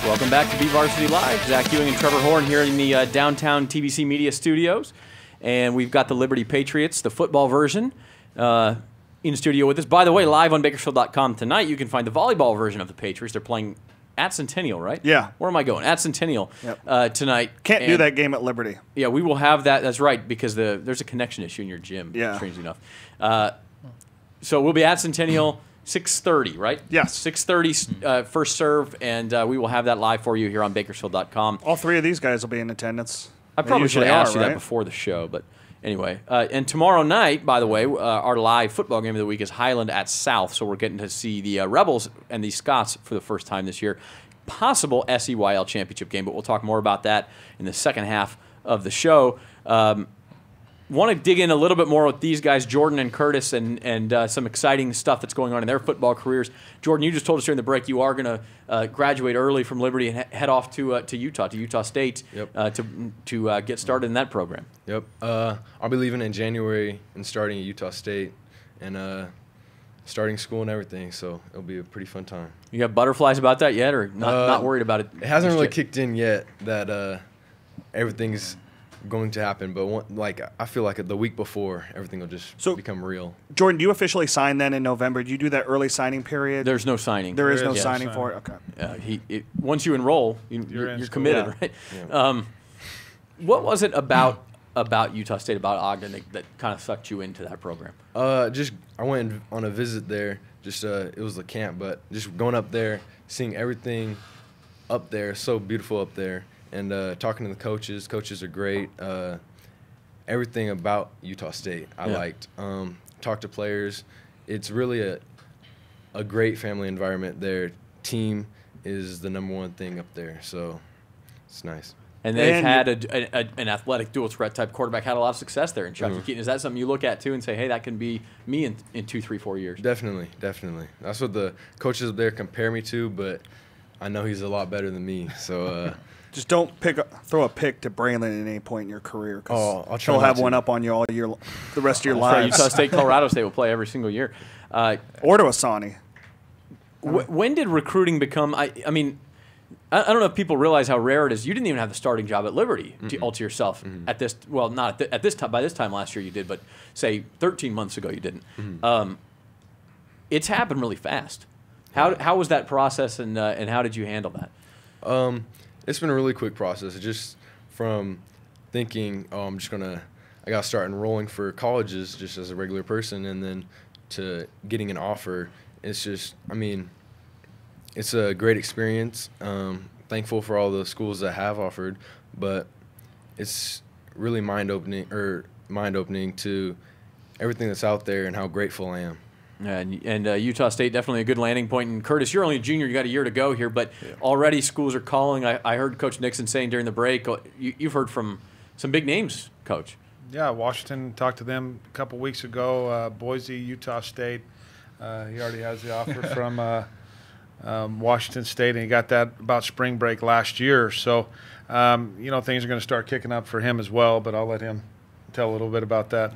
Welcome back to BVarsity Live. Zach Ewing and Trevor Horn here in the downtown TBC Media Studios. And we've got the Liberty Patriots, the football version, in studio with us. By the way, live on Bakersfield.com tonight, you can find the volleyball version of the Patriots. They're playing at Centennial, right? Yeah. Where am I going? At Centennial tonight. Can't do that game at Liberty. Yeah, we will have that. That's right, because there's a connection issue in your gym, strangely enough. So we'll be at Centennial. 6:30, right? Yes. 6:30 first serve, and we will have that live for you here on Bakersfield.com. All three of these guys will be in attendance. I probably should have asked you that before the show, but anyway. And tomorrow night, by the way, our live football game of the week is Highland at South, so we're getting to see the Rebels and the Scots for the first time this year. Possible SEYL championship game, but we'll talk more about that in the second half of the show. Want to dig in a little bit more with these guys, Jordan and Kurtis, and some exciting stuff that's going on in their football careers. Jordan, you just told us during the break you are going to graduate early from Liberty and head off to Utah State, to get started in that program. Yep. I'll be leaving in January and starting at Utah State and starting school and everything, so it'll be a pretty fun time. You got butterflies about that yet, or not worried about it? It hasn't really kicked in yet that everything's going to happen, but I feel like the week before everything will just become real. Jordan, do you officially sign then in November? Do you do that early signing period? There's no signing. There is no signing for it. Okay. Once you enroll, you're committed, right? Yeah. What was it about Utah State, about Ogden, that kind of sucked you into that program? I went on a visit there. It was a camp, but just going up there, seeing everything up there, so beautiful up there. And talking to the coaches. Coaches are great. Everything about Utah State I liked. Talk to players. It's really a great family environment. Their team is the #1 thing up there, so it's nice. And they've had an athletic dual threat type quarterback, had a lot of success there in Chucky Keaton. Is that something you look at too and say, hey, that can be me in 2, 3, 4 years? Definitely. That's what the coaches up there compare me to, but I know he's a lot better than me, so just don't throw a pick to Braylon at any point in your career. I'll try. He'll have one up on you all year, the rest of your lives. Utah State, Colorado State will play every single year. Or to Asani. When did recruiting become? I mean, I don't know if people realize how rare it is. You didn't even have the starting job at Liberty all to yourself at this. Well, not at this time. By this time last year you did, but say 13 months ago you didn't. It's happened really fast. How was that process, and how did you handle that? It's been a really quick process. It's just from thinking, I got to start enrolling for colleges just as a regular person, and then to getting an offer. It's just, it's a great experience. Thankful for all the schools that have offered, but it's really mind-opening to everything that's out there and how grateful I am. And Utah State, definitely a good landing point. And Kurtis, you're only a junior. You got a year to go here, but already schools are calling. I heard Coach Nixon saying during the break, you've heard from some big names, Coach. Yeah, Washington, talked to them a couple weeks ago. Boise, Utah State. He already has the offer from Washington State, and he got that about spring break last year. So, things are going to start kicking up for him as well, but I'll let him tell a little bit about that.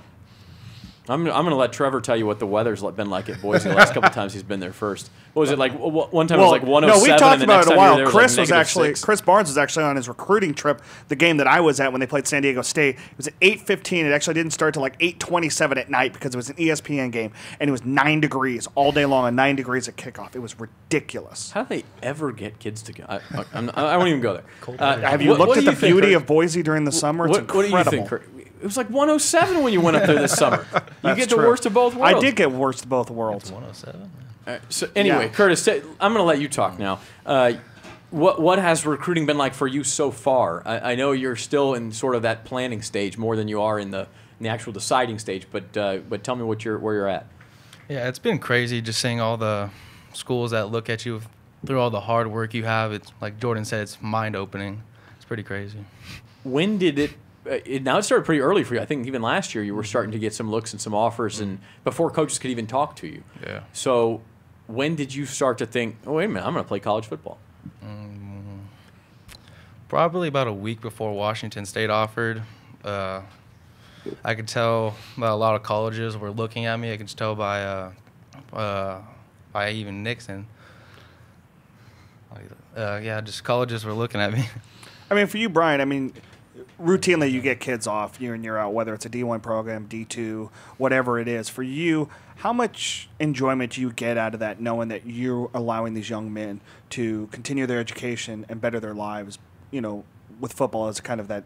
I'm going to let Trevor tell you what the weather's been like at Boise the last couple of times he's been there first. What was it like? One time it was like 107. No, we talked and the about next it a time while. there Chris Barnes was actually on his recruiting trip. The game that I was at when they played San Diego State, it was at 8:15. It actually didn't start till like 8:27 at night because it was an ESPN game, and it was 9 degrees all day long and 9 degrees at kickoff. It was ridiculous. How do they ever get kids to go? I won't even go there. Have you looked at the beauty of Boise during the summer? It's incredible. What do you think? It was like 107 when you went up there this summer. You get the worst of both worlds. I did get worst of both worlds. 107. So anyway, Kurtis, I'm going to let you talk now. What has recruiting been like for you so far? I know you're still in sort of that planning stage more than you are in the actual deciding stage, but tell me where you're at. Yeah, it's been crazy just seeing all the schools that look at you through all the hard work you have. It's like Jordan said, it's mind-opening. It's pretty crazy. When did it now it started pretty early for you. I think even last year you were starting to get some looks and some offers, and before coaches could even talk to you. Yeah. So when did you start to think, oh, wait a minute, I'm going to play college football? Probably about a week before Washington State offered. I could tell that a lot of colleges were looking at me. I could tell by even Nixon. Yeah, just colleges were looking at me. I mean, for you, Bryan, I mean, routinely you get kids off year in, year out, whether it's a D1 program, D2, whatever it is. For you, how much enjoyment do you get out of that, knowing that you're allowing these young men to continue their education and better their lives, you know, with football as kind of that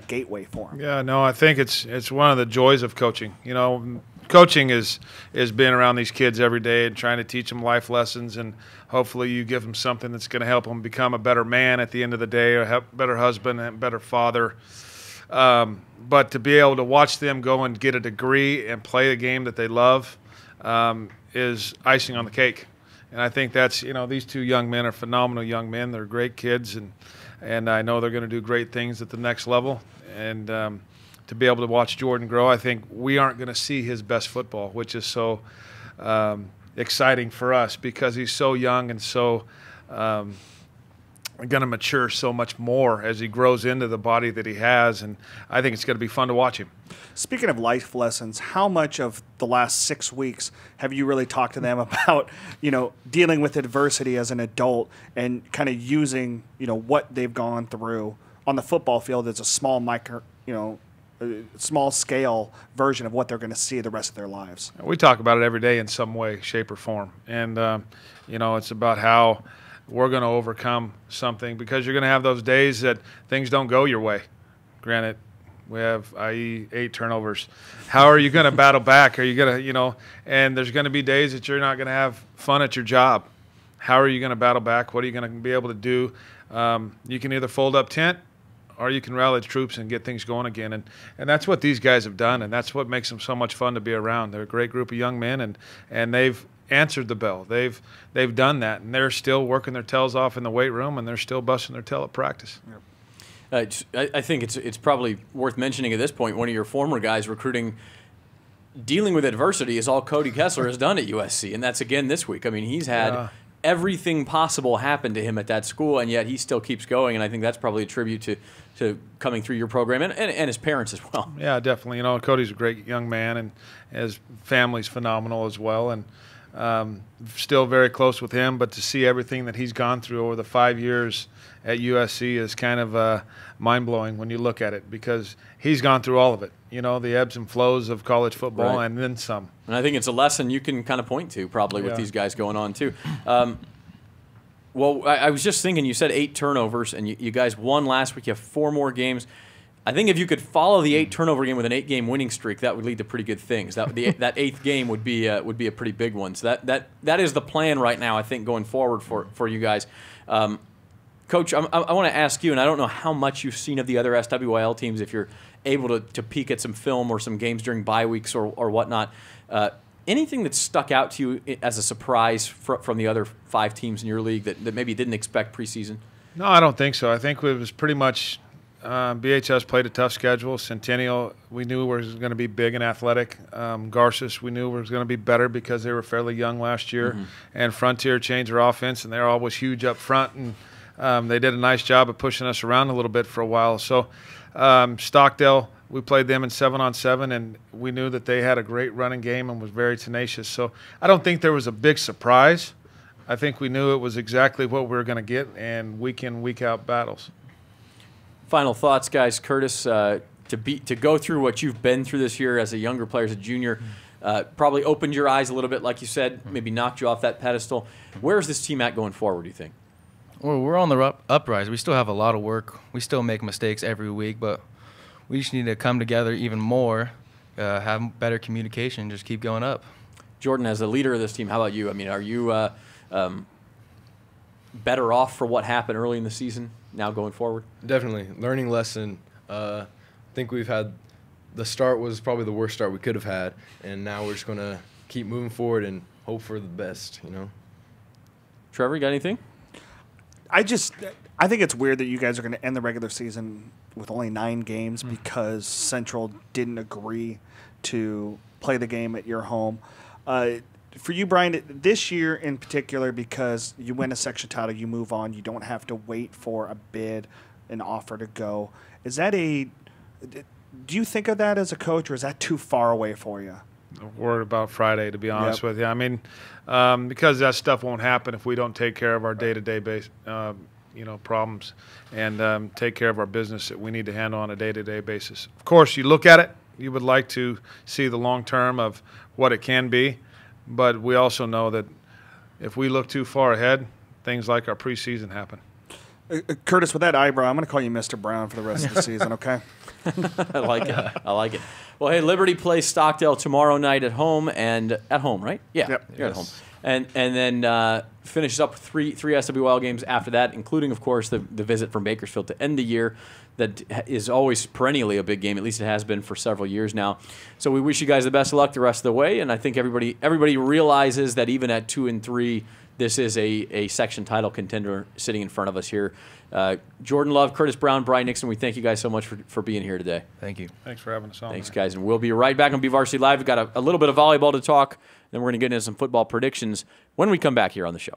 gateway for them? Yeah, no, I think it's one of the joys of coaching. You know, coaching is being around these kids every day and trying to teach them life lessons, and hopefully you give them something that's going to help them become a better man at the end of the day, a better husband and better father. But to be able to watch them go and get a degree and play a game that they love is icing on the cake. And I think that's, you know, these two young men are phenomenal young men. They're great kids, and I know they're going to do great things at the next level. And to be able to watch Jordan grow, I think we aren't going to see his best football, which is so exciting for us because he's so young and so going to mature so much more as he grows into the body that he has. And I think it's going to be fun to watch him. Speaking of life lessons, how much of the last 6 weeks have you really talked to them about, you know, dealing with adversity as an adult and kind of using, you know, what they've gone through on the football field as a small small scale version of what they're going to see the rest of their lives? We talk about it every day in some way, shape, or form. And, you know, it's about how we're going to overcome something because you're going to have those days that things don't go your way. Granted, we have, i.e., 8 turnovers. How are you going to battle back? Are you going to, you know, and there's going to be days that you're not going to have fun at your job. How are you going to battle back? What are you going to be able to do? You can either fold up tent or you can rally the troops and get things going again. And that's what these guys have done, and that's what makes them so much fun to be around. They're a great group of young men, and they've answered the bell. They've done that, and they're still working their tails off in the weight room, and they're still busting their tail at practice. Yep. I think it's probably worth mentioning at this point, one of your former guys recruiting, dealing with adversity is all Cody Kessler has done at USC, and that's again this week. I mean, he's had everything possible happen to him at that school, and yet he still keeps going, and I think that's probably a tribute to coming through your program and his parents as well. Yeah, definitely. You know, Cody's a great young man, and his family's phenomenal as well, and still very close with him, but to see everything that he's gone through over the 5 years at USC is kind of mind-blowing when you look at it because he's gone through all of it, you know, the ebbs and flows of college football and then some. And I think it's a lesson you can kind of point to probably with these guys going on too. Well, I was just thinking, you said 8 turnovers, and you guys won last week. You have 4 more games. I think if you could follow the 8 turnover game with an 8-game winning streak, that would lead to pretty good things. That 8th game would be a pretty big one. So that is the plan right now, I think, going forward for you guys. Coach, I want to ask you, and I don't know how much you've seen of the other SWIL teams, if you're able to peek at some film or some games during bye weeks or whatnot. Anything that stuck out to you as a surprise from the other 5 teams in your league that maybe you didn't expect preseason? No, I don't think so. I think it was pretty much BHS played a tough schedule. Centennial, we knew was going to be big and athletic. Garces, we knew was going to be better because they were fairly young last year. Mm-hmm. And Frontier changed their offense, and they're always huge up front. And they did a nice job of pushing us around a little bit for a while. So Stockdale, we played them in 7-on-7, and we knew that they had a great running game and was very tenacious. So I don't think there was a big surprise. I think we knew it was exactly what we were going to get, and week in, week out battles. Final thoughts, guys. Kurtis, to go through what you've been through this year as a younger player, as a junior, probably opened your eyes a little bit, like you said, maybe knocked you off that pedestal. Where is this team at going forward, do you think? Well, we're on the uprise. We still have a lot of work. We still make mistakes every week, but we just need to come together even more, have better communication, just keep going up. Jordan, as the leader of this team, how about you? I mean, are you better off for what happened early in the season now going forward? Definitely. Learning lesson. I think we've had the start was probably the worst start we could have had, and now we're just going to keep moving forward and hope for the best, you know. Trevor, you got anything? I think it's weird that you guys are going to end the regular season with only 9 games because Central didn't agree to play the game at your home. For you, Bryan, this year in particular, because you win a section title, you move on, you don't have to wait for a bid, an offer to go. Do you think of that as a coach, or is that too far away for you? worried about Friday, to be honest Yep. with you. I mean, because that stuff won't happen if we don't take care of our day-to-day base, problems and take care of our business that we need to handle on a day-to-day basis. Of course, you look at it, you would like to see the long term of what it can be, but we also know that if we look too far ahead, things like our preseason happen. Kurtis, with that eyebrow, I'm going to call you Mr. Brown for the rest of the season, okay? I like it. I like it. Well, hey, Liberty plays Stockdale tomorrow night at home, right? Yeah, Yep. you're at home. And then finishes up with three SWL games after that, including, of course, the visit from Bakersfield to end the year. That is always perennially a big game. At least it has been for several years now. So we wish you guys the best of luck the rest of the way. And I think everybody realizes that even at 2-3, this is a section title contender sitting in front of us here. Jordan Love, Kurtis Brown, Bryan Nixon, we thank you guys so much for being here today. Thank you. Thanks for having us on. Thanks, guys. And we'll be right back on BVarsity Live. We've got a little bit of volleyball to talk. Then we're going to get into some football predictions when we come back here on the show.